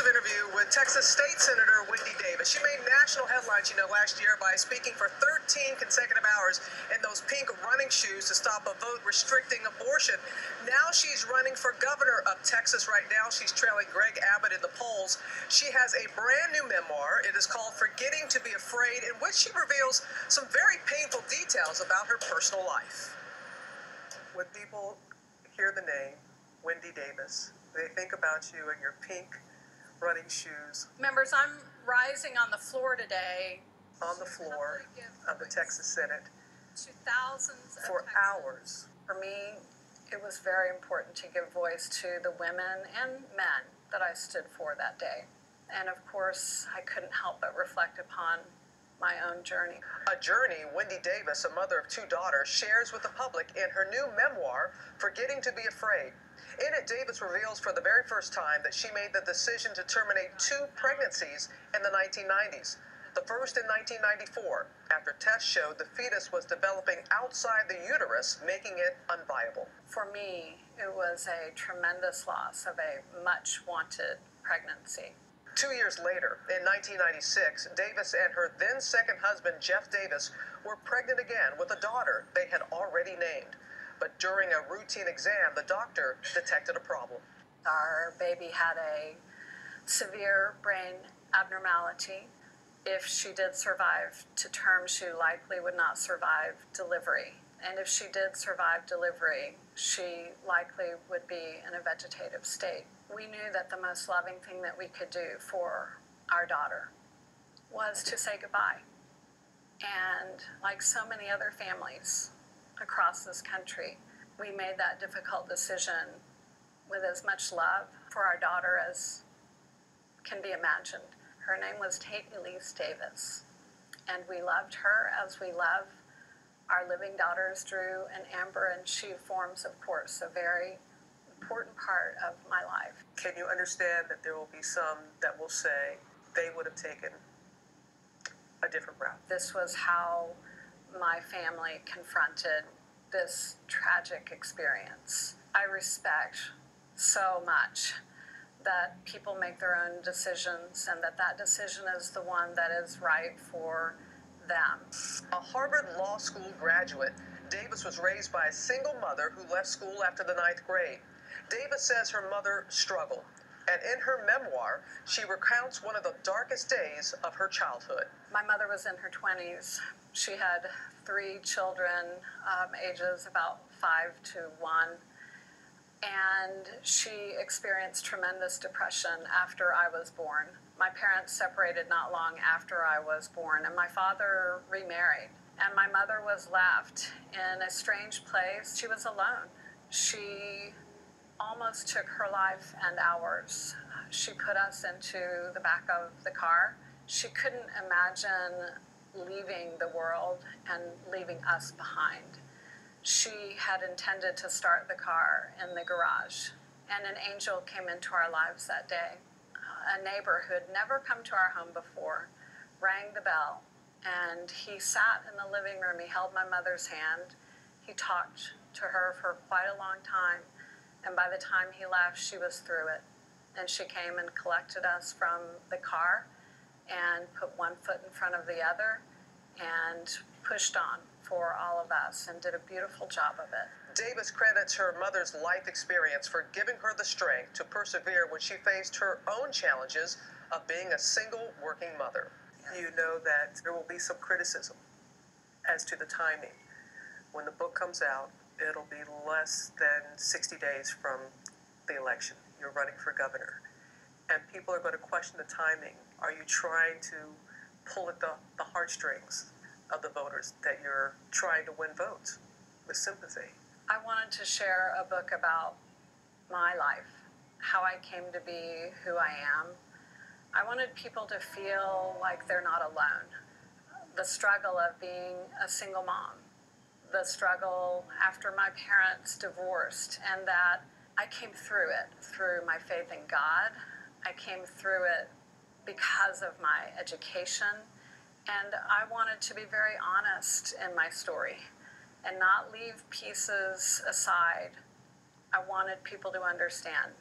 Interview with Texas State Senator Wendy Davis. She made national headlines, last year by speaking for 13 consecutive hours in those pink running shoes to stop a vote restricting abortion. Now she's running for governor of Texas right now. She's trailing Greg Abbott in the polls. She has a brand new memoir. It is called Forgetting to Be Afraid, in which she reveals some very painful details about her personal life. When people hear the name Wendy Davis, they think about you and your pink running shoes. Members, I'm rising on the floor today. On the floor of the Texas Senate. To thousands of for Texans. hours. For me, it was very important to give voice to the women and men that I stood for that day. And of course, I couldn't help but reflect upon my own journey. A journey Wendy Davis, a mother of two daughters, shares with the public in her new memoir, Forgetting to Be Afraid. In it, Davis reveals for the very first time that she made the decision to terminate 2 pregnancies in the 1990s. The first in 1994, after tests showed the fetus was developing outside the uterus, making it unviable. For me, it was a tremendous loss of a much-wanted pregnancy. 2 years later, in 1996, Davis and her then second husband, Jeff Davis, were pregnant again with a daughter they had already named. But during a routine exam, the doctor detected a problem. Our baby had a severe brain abnormality. If she did survive to term, she likely would not survive delivery. And if she did survive delivery, she likely would be in a vegetative state. We knew that the most loving thing that we could do for our daughter was to say goodbye. And like so many other families across this country, we made that difficult decision with as much love for our daughter as can be imagined. Her name was Tate Elise Davis, and we loved her as we love our living daughters, Drew and Amber, and she forms, of course, a very important part of my life. Can you understand that there will be some that will say they would have taken a different route? This was how my family confronted this tragic experience. I respect so much that people make their own decisions and that decision is the one that is right for them. A Harvard Law School graduate, Davis was raised by a single mother who left school after the 9th grade. Davis says her mother struggled, and in her memoir, she recounts one of the darkest days of her childhood. My mother was in her 20s. She had 3 children, ages about 5 to 1, and she experienced tremendous depression after I was born. My parents separated not long after I was born, and my father remarried. And my mother was left in a strange place. She was alone. She almost took her life and ours. She put us into the back of the car. She couldn't imagine leaving the world and leaving us behind. She had intended to start the car in the garage, and an angel came into our lives that day. A neighbor who had never come to our home before rang the bell, and he sat in the living room. He held my mother's hand. He talked to her for quite a long time, and by the time he left, she was through it. And she came and collected us from the car and put one foot in front of the other and pushed on for all of us and did a beautiful job of it. Davis credits her mother's life experience for giving her the strength to persevere when she faced her own challenges of being a single working mother. You know that there will be some criticism as to the timing. When the book comes out, it'll be less than 60 days from the election. You're running for governor. And people are going to question the timing. Are you trying to pull at the heartstrings of the voters that you're trying to win votes with sympathy? I wanted to share a book about my life, how I came to be who I am. I wanted people to feel like they're not alone. The struggle of being a single mom, the struggle after my parents divorced, and that I came through it through my faith in God. I came through it because of my education, and I wanted to be very honest in my story and not leave pieces aside. I wanted people to understand